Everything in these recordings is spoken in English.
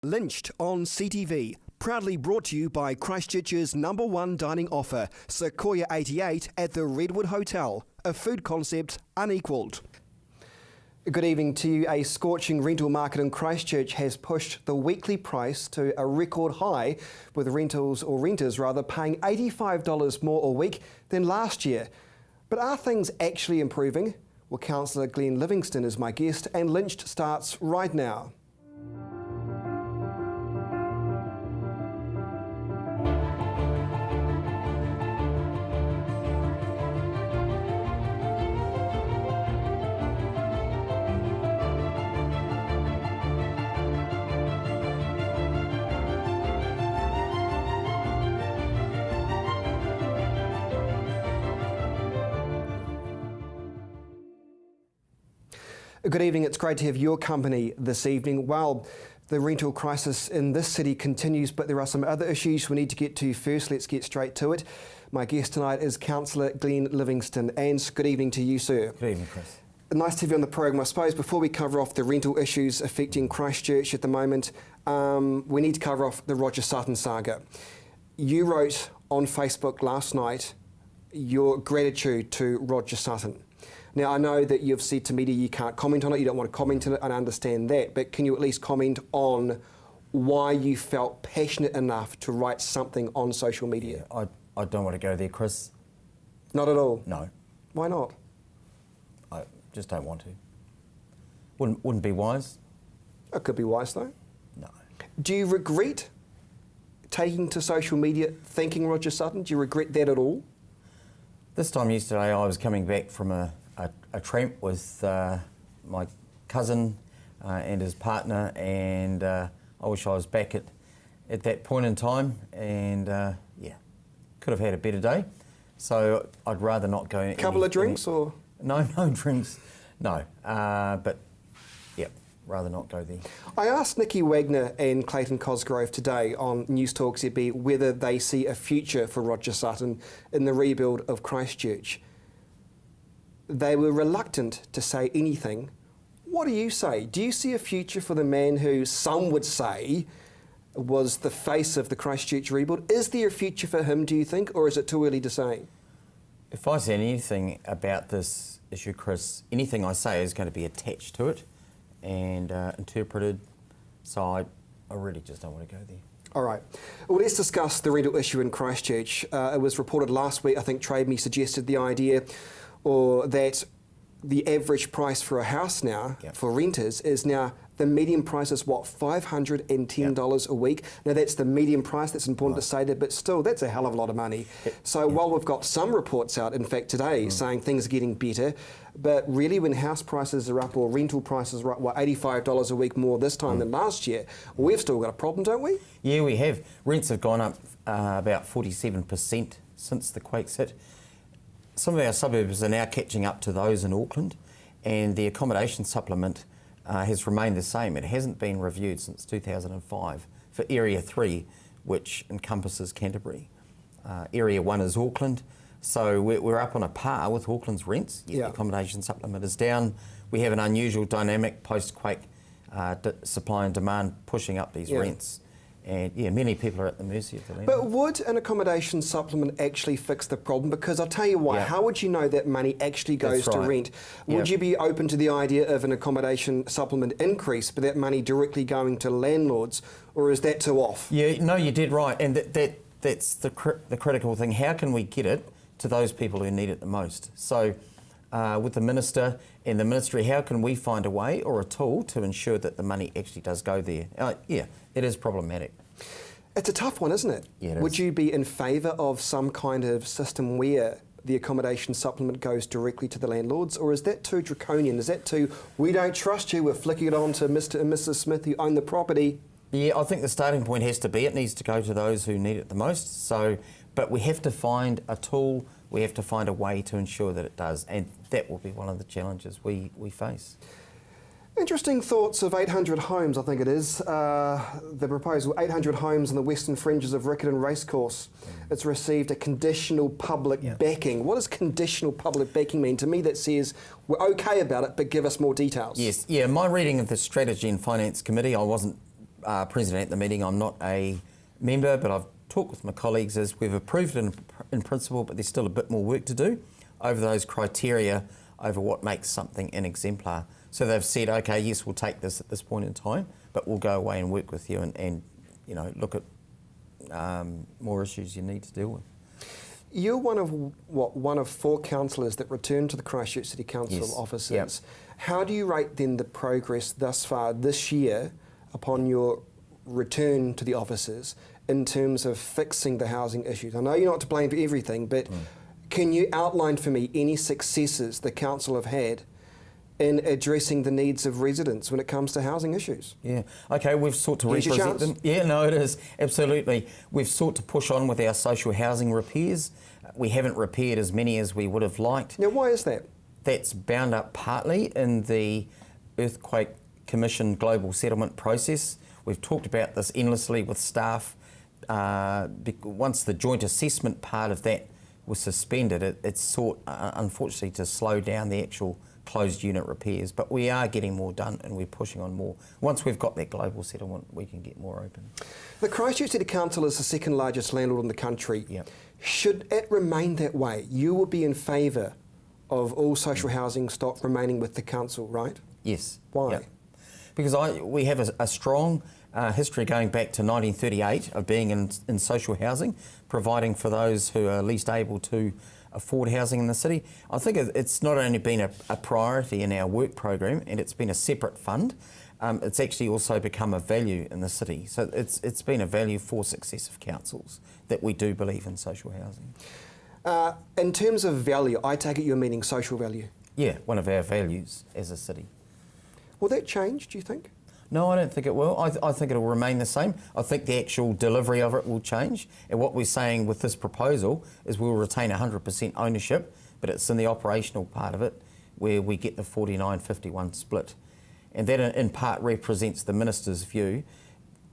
Lynched on CTV. Proudly brought to you by Christchurch's #1 dining offer, Sequoia 88 at the Redwood Hotel. A food concept unequalled. Good evening to you. A scorching rental market in Christchurch has pushed the weekly price to a record high, with renters paying $85 more a week than last year. But are things actually improving? Well, Councillor Glenn Livingston is my guest, and Lynched starts right now. Good evening, it's great to have your company this evening. Well, the rental crisis in this city continues, but there are some other issues we need to get to first. Let's get straight to it. My guest tonight is Councillor Glenn Livingston, and good evening to you, sir. Good evening, Chris. Nice to have you on the programme. I suppose before we cover off the rental issues affecting Christchurch at the moment, we need to cover off the Roger Sutton saga. You wrote on Facebook last night your gratitude to Roger Sutton. Now, I know that you've said to media you can't comment on it, you don't want to comment on it, and I understand that, but can you at least comment on why you felt passionate enough to write something on social media? I don't want to go there, Chris. Not at all? No. Why not? I just don't want to. Wouldn't be wise. It could be wise, though. No. Do you regret taking to social media thanking Roger Sutton? Do you regret that at all? This time yesterday I was coming back from a tramp with my cousin and his partner, and I wish I was back at that point in time, and yeah, could have had a better day. So I'd rather not go. Couple of drinks or? No drinks, no. But yeah, rather not go there. I asked Nikki Wagner and Clayton Cosgrove today on Newstalk ZB whether they see a future for Roger Sutton in the rebuild of Christchurch. They were reluctant to say anything. What do you say? Do you see a future for the man who some would say was the face of the Christchurch rebuild? Is there a future for him, do you think, or is it too early to say? If I say anything about this issue, Chris, anything I say is going to be attached to it and interpreted, so I really just don't want to go there. All right. Well, let's discuss the rental issue in Christchurch. It was reported last week, I think Trade Me suggested the idea, or that the average price for a house now, for renters, is now, the median price is what, $510 a week? Now that's the median price, that's important to say that, but still, that's a hell of a lot of money. So while we've got some reports out, in fact today, saying things are getting better, but really when house prices are up or rental prices are up, what, $85 a week more this time than last year, we've still got a problem, don't we? Yeah, we have. Rents have gone up about 47% since the quakes hit. Some of our suburbs are now catching up to those in Auckland, and the accommodation supplement has remained the same. It hasn't been reviewed since 2005 for Area 3, which encompasses Canterbury. Area 1 is Auckland, so we're up on a par with Auckland's rents. Yet the accommodation supplement is down. We have an unusual dynamic post-quake supply and demand pushing up these rents. And yeah, many people are at the mercy of the landlord. But would an accommodation supplement actually fix the problem? Because I'll tell you why, how would you know that money actually goes to rent? Would you be open to the idea of an accommodation supplement increase, but that money directly going to landlords, or is that too off? Yeah, no, you did right, and that's the critical thing. How can we get it to those people who need it the most? So with the Minister and the Ministry, how can we find a way or a tool to ensure that the money actually does go there? Yeah, it is problematic. It's a tough one, isn't it? Yeah, it Would is. you be in favour of some kind of system where the accommodation supplement goes directly to the landlords, or is that too draconian? Is that too, we don't trust you, we're flicking it on to Mr. and Mrs. Smith who own the property? Yeah, I think the starting point has to be, it needs to go to those who need it the most. So, but we have to find a tool, we have to find a way to ensure that it does, and that will be one of the challenges we face. Interesting thoughts of 800 homes, I think it is. The proposal, 800 homes on the western fringes of Riccarton Racecourse. It's received a conditional public backing. What does conditional public backing mean? To me that says we're okay about it, but give us more details. Yes, yeah, my reading of the Strategy and Finance Committee, I wasn't president at the meeting. I'm not a member, but I've talked with my colleagues as we've approved it in principle, but there's still a bit more work to do over those criteria, over what makes something an exemplar. So they've said, okay, yes, we'll take this at this point in time, but we'll go away and work with you and you know, look at more issues you need to deal with. You're one of 4 councillors that returned to the Christchurch City Council Yes. offices. Yep. How do you rate then the progress thus far this year upon your return to the offices in terms of fixing the housing issues? I know you're not to blame for everything, but can you outline for me any successes the council have had in addressing the needs of residents when it comes to housing issues? Yeah, okay, we've sought to Here's your represent chance. them. Yeah, no, it is, absolutely. We've sought to push on with our social housing repairs. We haven't repaired as many as we would have liked. Now, why is that? That's bound up partly in the Earthquake Commission global settlement process. We've talked about this endlessly with staff. Once the joint assessment part of that was suspended, it sought, unfortunately, to slow down the actual closed unit repairs, but we are getting more done and we're pushing on more. Once we've got that global settlement, we can get more open. The Christchurch City Council is the second largest landlord in the country. Yep. Should it remain that way, you will be in favour of all social housing stock remaining with the council, right? Yes. Why? Yep. Because we have a strong history going back to 1938 of being in social housing, providing for those who are least able to afford housing in the city. I think it's not only been a priority in our work program, and it's been a separate fund, it's actually also become a value in the city. So it's been a value for successive councils that we do believe in social housing. In terms of value, I take it you're meaning social value. Yeah, one of our values as a city. Will that change, do you think? No, I don't think it will. I think it'll remain the same. I think the actual delivery of it will change. And what we're saying with this proposal is we'll retain 100% ownership, but it's in the operational part of it where we get the 49-51 split. And that in part represents the Minister's view,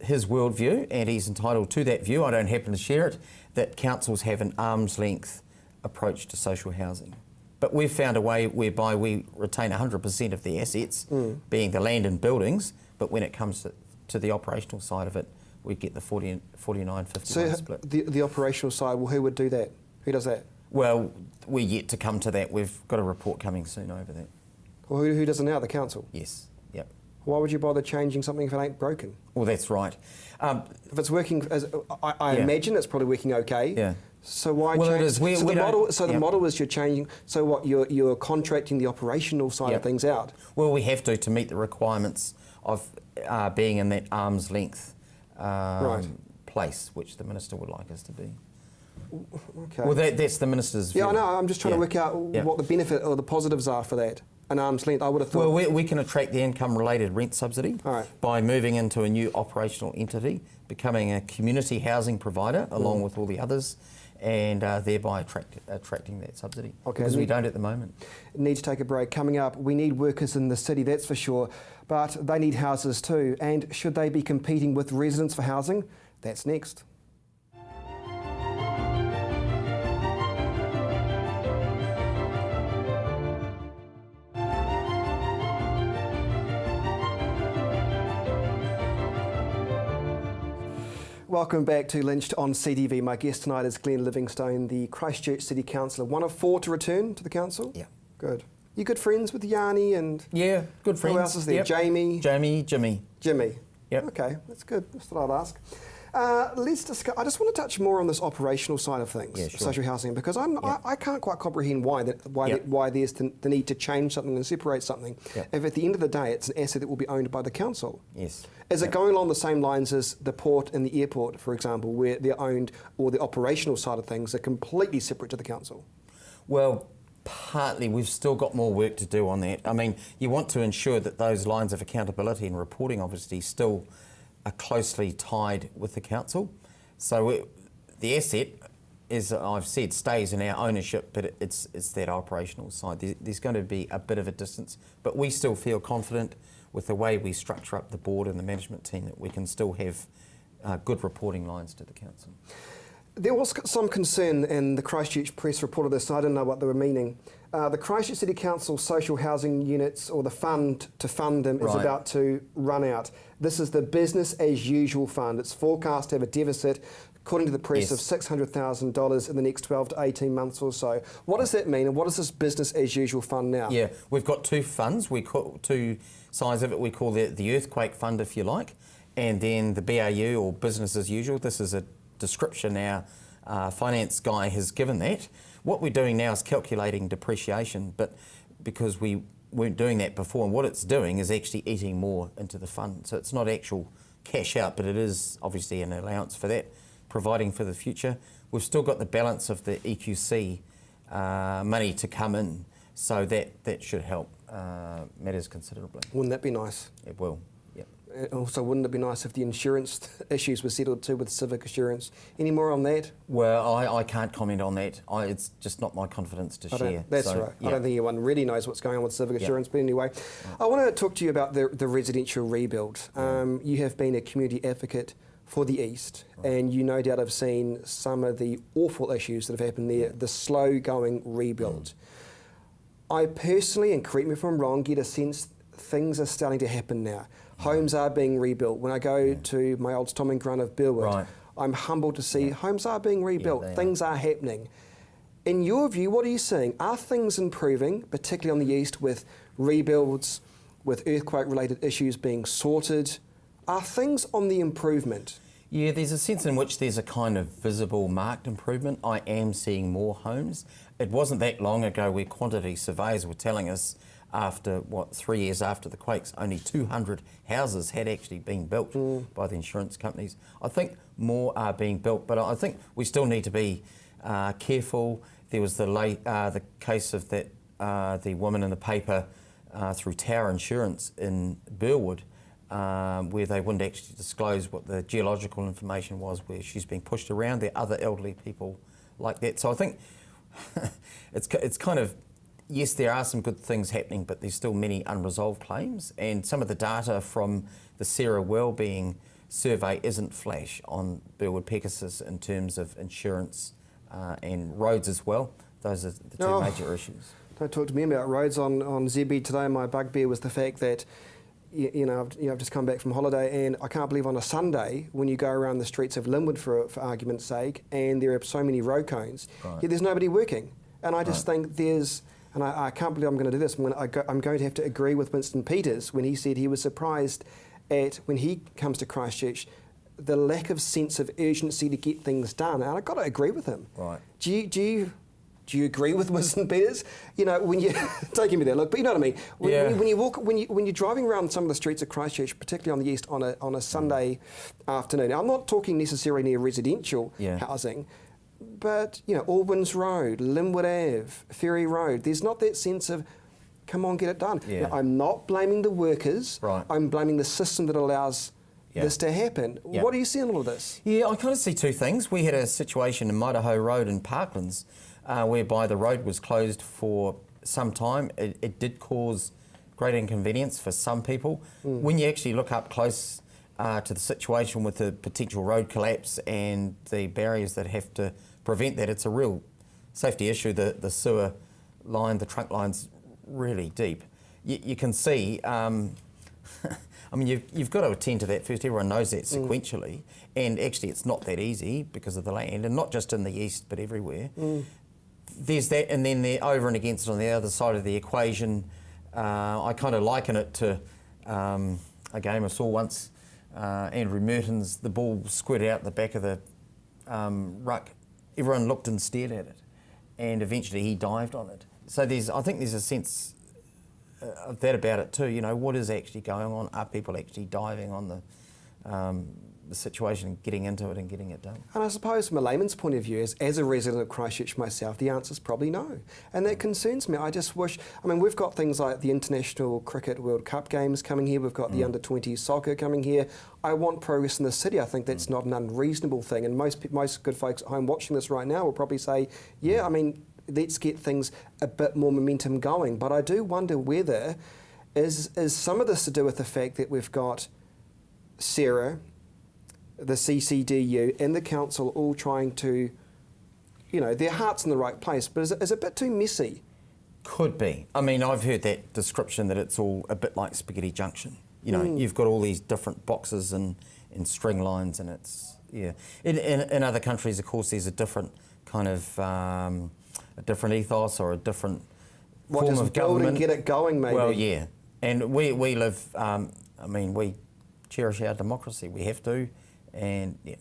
his worldview, and he's entitled to that view. I don't happen to share it, that councils have an arm's length approach to social housing. But we've found a way whereby we retain 100% of the assets, being the land and buildings, but when it comes to the operational side of it, we get the 49-51 split. The operational side, well, who would do that? Who does that? Well, we're yet to come to that. We've got a report coming soon over that. Well, who does it now? The council? Yes, yep. Why would you bother changing something if it ain't broken? Well, that's right. If it's working, I imagine it's probably working okay. Yeah. So why well, change? It is. The model is you're changing. So what? You're contracting the operational side of things out. Well, we have to meet the requirements of being in that arm's length place, which the Minister would like us to be. Okay. Well, that's the Minister's view. Yeah, I know. I'm just trying to work out what the benefit or the positives are for that. An arm's length, I would have thought. Well, we can attract the income-related rent subsidy by moving into a new operational entity, becoming a community housing provider along with all the others, and thereby attracting that subsidy. Okay. Because we don't at the moment. Need to take a break. Coming up, we need workers in the city, that's for sure, but they need houses too. And should they be competing with residents for housing? That's next. Welcome back to Lynched on CTV. My guest tonight is Glenn Livingstone, the Christchurch City Councillor, one of 4 to return to the council. Yeah. Good. You good friends with Yanni and... Yeah, good friends. Who else is there? Yep. Jamie? Jimmy. Yep. Okay, that's good. That's what I'd ask. Let's discuss. I just want to touch more on this operational side of things, social housing, because I can't quite comprehend why there's the need to change something and separate something. If at the end of the day it's an asset that will be owned by the council. Yes. Is it going along the same lines as the port and the airport, for example, where they're owned, or the operational side of things are completely separate to the council? Well, partly we've still got more work to do on that. I mean, you want to ensure that those lines of accountability and reporting obviously still are closely tied with the council. So the asset, as I've said, stays in our ownership, but it's that operational side. There's going to be a bit of a distance, but we still feel confident with the way we structure up the board and the management team that we can still have good reporting lines to the council. There was some concern, and the Christchurch Press reported this, so I didn't know what they were meaning. The Christchurch City Council social housing units, or the fund to fund them, is about to run out. This is the business as usual fund. It's forecast to have a deficit, according to the press, of $600,000 in the next 12 to 18 months or so. What does that mean, and what is this business as usual fund now? Yeah, we've got two funds. We call two sides of it. We call the earthquake fund, if you like, and then the BAU, or business as usual. This is a description our finance guy has given that. What we're doing now is calculating depreciation, but because we weren't doing that before, and what it's doing is actually eating more into the fund. So it's not actual cash out, but it is obviously an allowance for that, providing for the future. We've still got the balance of the EQC money to come in, so that should help matters considerably. Wouldn't that be nice? It will. Also, wouldn't it be nice if the insurance issues were settled too with Civic Assurance? Any more on that? Well, I can't comment on that. It's just not my confidence to share. That's right. Yeah. I don't think anyone really knows what's going on with Civic Assurance, but anyway. I want to talk to you about the residential rebuild. You have been a community advocate for the East, and you no doubt have seen some of the awful issues that have happened there, the slow-going rebuild. I personally, and correct me if I'm wrong, get a sense things are starting to happen now. Homes are being rebuilt. When I go to my old stomping ground of Burwood, I'm humbled to see homes are being rebuilt. Things are happening. In your view, what are you seeing? Are things improving, particularly on the East, with rebuilds, with earthquake-related issues being sorted? Are things on the improvement? Yeah, there's a sense in which there's a kind of visible marked improvement. I am seeing more homes. It wasn't that long ago where quantity surveyors were telling us after, 3 years after the quakes, only 200 houses had actually been built by the insurance companies. I think more are being built, but I think we still need to be careful. There was the case of that the woman in the paper through Tower Insurance in Burwood, where they wouldn't actually disclose what the geological information was, where she's being pushed around. There are other elderly people like that. So I think it's kind of, yes, there are some good things happening, but there's still many unresolved claims. And some of the data from the Sarah Wellbeing survey isn't flash on Burwood Pegasus in terms of insurance and roads as well. Those are the two major issues. Don't talk to me about roads. On ZB today, my bugbear was the fact that I've just come back from holiday, and I can't believe on a Sunday when you go around the streets of Lynched for argument's sake, and there are so many road cones, yet there's nobody working. And I just think and I can't believe I'm going to do this. I'm going to have to agree with Winston Peters when he said he was surprised at, when he comes to Christchurch, the lack of sense of urgency to get things done. And I've got to agree with him. Right. Do you agree with Winston Peters? When you don't give me that look, but you know what I mean. When you're driving around some of the streets of Christchurch, particularly on the East, on a Sunday afternoon. Now, I'm not talking necessarily near residential housing, but Albans Road, Linwood Ave, Ferry Road. There's not that sense of, come on, get it done. Now, I'm not blaming the workers. Right. I'm blaming the system that allows this to happen. What do you see in all of this? Yeah, I kind of see two things. We had a situation in Maidaho Road in Parklands whereby the road was closed for some time. It did cause great inconvenience for some people. When you actually look up close to the situation with the potential road collapse and the barriers that have to prevent that, it's a real safety issue. The sewer line, the trunk line's really deep. You can see, you've got to attend to that first. Everyone knows that sequentially. And actually it's not that easy because of the land, and not just in the East, but everywhere. There's that, and then they're over and against it on the other side of the equation. I kind of liken it to a game I saw once, Andrew Merton's, the ball squirted out the back of the ruck. Everyone looked and stared at it, and eventually he dived on it. So I think there's a sense of that about it too. What is actually going on? Are people actually diving on the situation and getting into it and getting it done? And I suppose from a layman's point of view, as a resident of Christchurch myself, the answer is probably no. And that concerns me. I just wish, we've got things like the International Cricket World Cup games coming here, we've got the under-20 soccer coming here. I want progress in the city. I think that's not an unreasonable thing. And most good folks at home watching this right now will probably say, let's get things a bit more momentum going. But I do wonder whether, is some of this to do with the fact that we've got Sarah, the CCDU and the council all trying to, their heart's in the right place, but is it a bit too messy? Could be. I mean, I've heard that description that it's all a bit like Spaghetti Junction. You've got all these different boxes and string lines, and it's, yeah. In other countries, of course, there's a different kind of, a different ethos or a different form of government. And get it going, maybe. Well, yeah. And we live, we cherish our democracy. We have to, and yeah.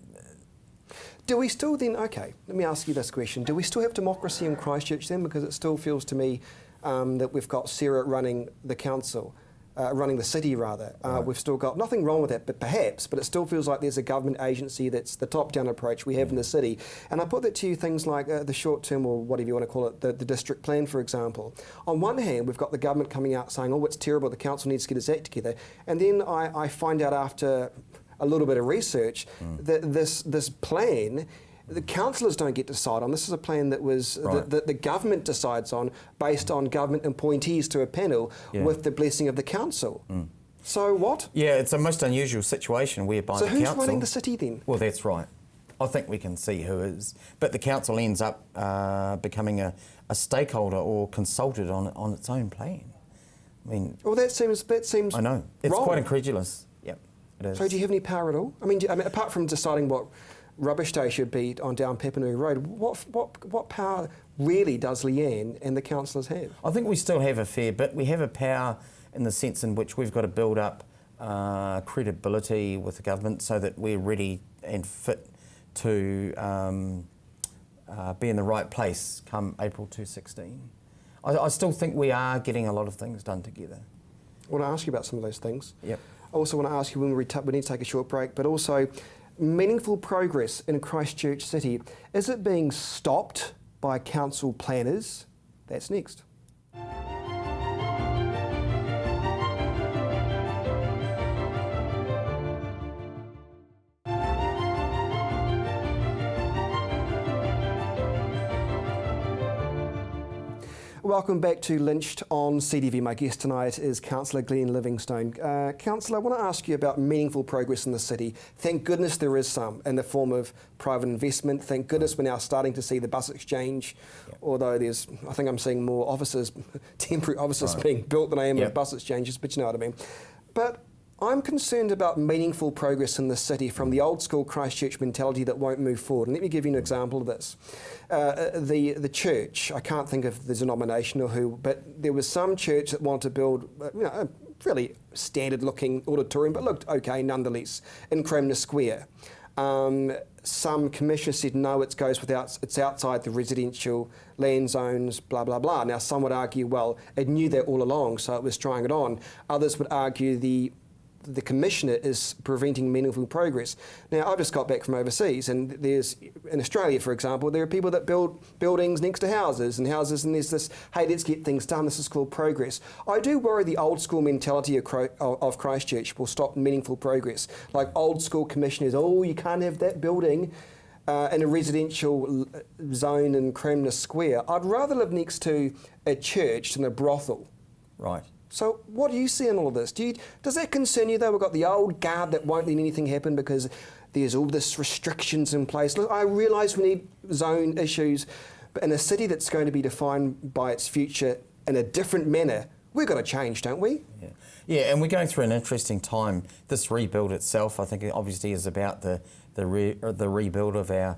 Do we still then, okay, let me ask you this question. Do we still have democracy in Christchurch then? Because it still feels to me that we've got Sarah running the council, running the city rather. Right. We've still got, nothing wrong with that, but it still feels like there's a government agency that's the top-down approach we have in the city. And I put that to you, things like the short-term, or whatever you want to call it, the district plan, for example. On one hand, we've got the government coming out saying, oh, it's terrible, the council needs to get its act together. And then I find out after a little bit of research that this plan, the councillors don't get to decide on. This is a plan that was right. the government decides on based on government appointees to a panel with the blessing of the council. So what? Yeah, it's a most unusual situation whereby the council... So who's running the city then? Well, that's right. I think we can see who is. But the council ends up becoming a stakeholder or consulted on its own plan. I mean... Well, that seems I know. It's wrong. quite incredulous. Yep, it is. So do you have any power at all? I mean, apart from deciding what rubbish day should be on down Pepinui Road, what power really does Leanne and the councillors have? I think we still have a fair bit. We have a power in the sense in which we've got to build up credibility with the government so that we're ready and fit to be in the right place come April 2016. I still think we are getting a lot of things done together. I want to ask you about some of those things. Yep. I also want to ask you when we need to take a short break, but also meaningful progress in Christchurch City. Is it being stopped by council planners? That's next. Welcome back to Lynched on CTV. My guest tonight is Councillor Glenn Livingstone. Councillor, I want to ask you about meaningful progress in the city. Thank goodness there is some in the form of private investment. Thank goodness we're now starting to see the bus exchange, although I think I'm seeing more offices, temporary offices being built than I am of bus exchanges, but you know what I mean. But I'm concerned about meaningful progress in the city from the old school Christchurch mentality that won't move forward. And let me give you an example of this. The church, I can't think of the denomination or who, but there was some church that wanted to build a really standard looking auditorium, but looked okay nonetheless, in Cramner Square. Some commissioner said no, it's outside the residential land zones, blah, blah, blah. Now some would argue, well, it knew that all along, so it was trying it on. Others would argue the commissioner is preventing meaningful progress. Now, I've just got back from overseas, and in Australia, for example, there are people that build buildings next to houses, and there's this, hey, let's get things done, this is called progress. I do worry the old school mentality of Christchurch will stop meaningful progress. Like old school commissioners, oh, you can't have that building in a residential zone in Cramner Square. I'd rather live next to a church than a brothel. Right. So what do you see in all of this? Does that concern you though? We've got the old guard that won't let anything happen because there's all this restrictions in place. Look, I realise we need zone issues, but in a city that's going to be defined by its future in a different manner, we've got to change, don't we? Yeah, and we're going through an interesting time. This rebuild itself, I think, obviously is about the rebuild of our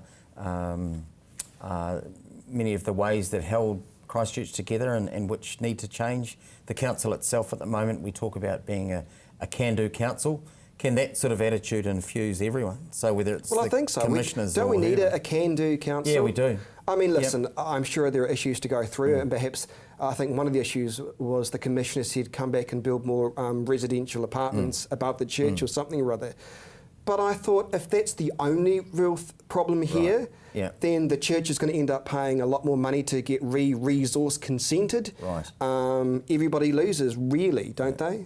many of the ways that held Christchurch together and which need to change. The council itself at the moment, we talk about being a can-do council. Can that sort of attitude infuse everyone? So whether it's I think so. Commissioners don't we need whatever. a can-do council? Yeah, we do. I mean, listen, I'm sure there are issues to go through, and perhaps I think one of the issues was the commissioner said come back and build more residential apartments above the church or something or other. But I thought if that's the only real problem here, then the church is going to end up paying a lot more money to get resource consented. Right. Everybody loses, really, don't they?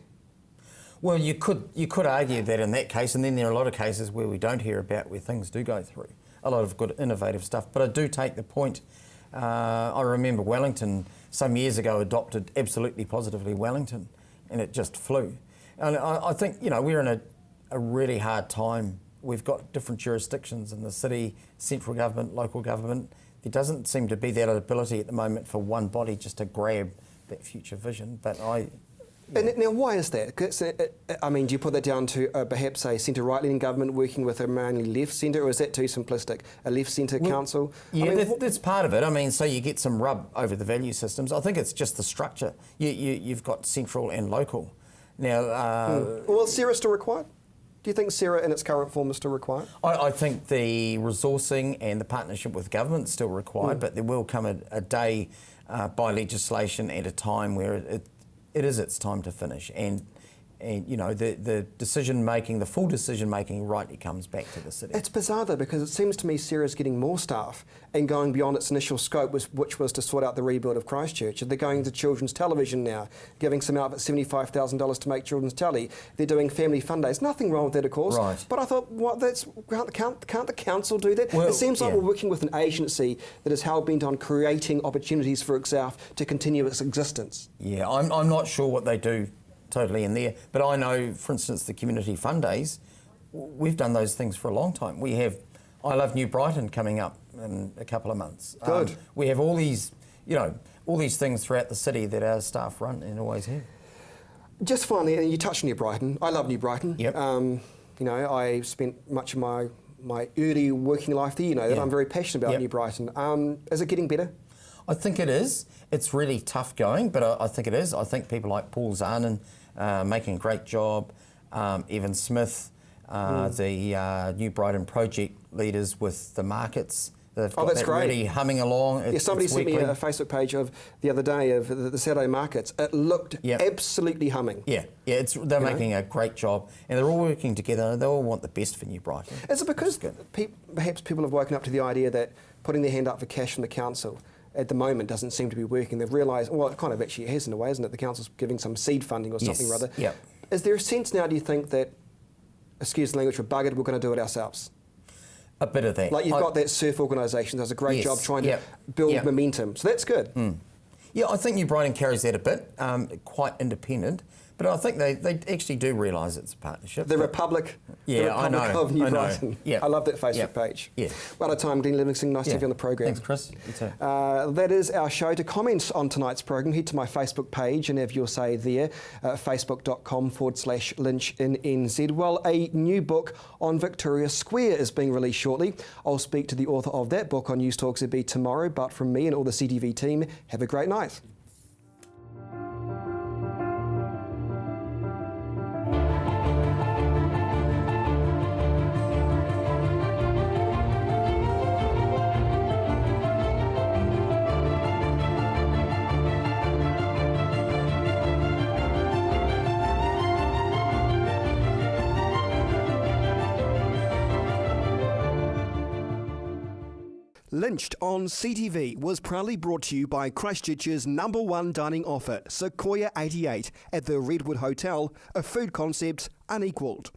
Well, you could argue that in that case, and then there are a lot of cases where we don't hear about where things do go through. A lot of good innovative stuff. But I do take the point. I remember Wellington some years ago adopted absolutely positively Wellington, and it just flew. And I think we're in a really hard time we've got different jurisdictions in the city, central government, local government. There doesn't seem to be that ability at the moment for one body just to grab that future vision. But And now, why is that? 'Cause, I mean, do you put that down to perhaps a centre-right-leaning government working with a mainly left-centre, or is that too simplistic? A left-centre council? Yeah, I mean, that's part of it. I mean, so you get some rub over the value systems. I think it's just the structure. You've got central and local. Now, well, is Sarah still required? Do you think Sarah in its current form is still required? I think the resourcing and the partnership with government is still required, but there will come a day by legislation at a time where it is its time to finish, and you know, the decision making, the full decision making, rightly comes back to the city. It's bizarre though, because it seems to me Sarah's getting more staff and going beyond its initial scope, which was to sort out the rebuild of Christchurch. They're going to children's television now, giving some out at $75,000 to make children's telly. They're doing family fun days. Nothing wrong with that, of course. Right. But I thought, can't the council do that? Well, it seems like we're working with an agency that is hell bent on creating opportunities for itself to continue its existence. Yeah, I'm not sure what they do totally in there, but I know, for instance, the community fun days, we've done those things for a long time. We have I Love New Brighton coming up in a couple of months. Good. We have all these, you know, all these things throughout the city that our staff run and always have. Just finally, and you touched on New Brighton. I love New Brighton. Yep. You know, I spent much of my early working life there. You know that I'm very passionate about New Brighton. Is it getting better? I think it is. It's really tough going, but I think it is. I think people like Paul Zarnan making a great job. Evan Smith, the New Brighton project leaders with the markets. They've got that's that great. Really humming along. Somebody sent me a Facebook page of the other day of the Saturday markets. It looked absolutely humming. Yeah, they're making a great job, and they're all working together. They all want the best for New Brighton. Is it because perhaps people have woken up to the idea that putting their hand up for cash from the council at the moment doesn't seem to be working? They've realised, well, it kind of actually has in a way, isn't it? The council's giving some seed funding or something or other. Yep. Is there a sense now, do you think, that, excuse the language, we're buggered, we're going to do it ourselves? A bit of that. Like you've got that surf organisation that does a great job trying to build momentum. So that's good. Yeah, I think New Brighton carries that a bit, quite independent. But I think they actually do realise it's a partnership. The Republic, I know, of New Brighton. Yeah. I love that Facebook page. Yeah. Well, out of time, Glenn Livingston, nice to have you on the program. Thanks, Chris. You too. That is our show. To comment on tonight's program, head to my Facebook page and have your say there, facebook.com/Lynch in NZ. Well, a new book on Victoria Square is being released shortly. I'll speak to the author of that book on Newstalk ZB tomorrow, but from me and all the CTV team, have a great night. Lynched on CTV was proudly brought to you by Christchurch's #1 dining offer, Sequoia 88, at the Redwood Hotel, a food concept unequalled.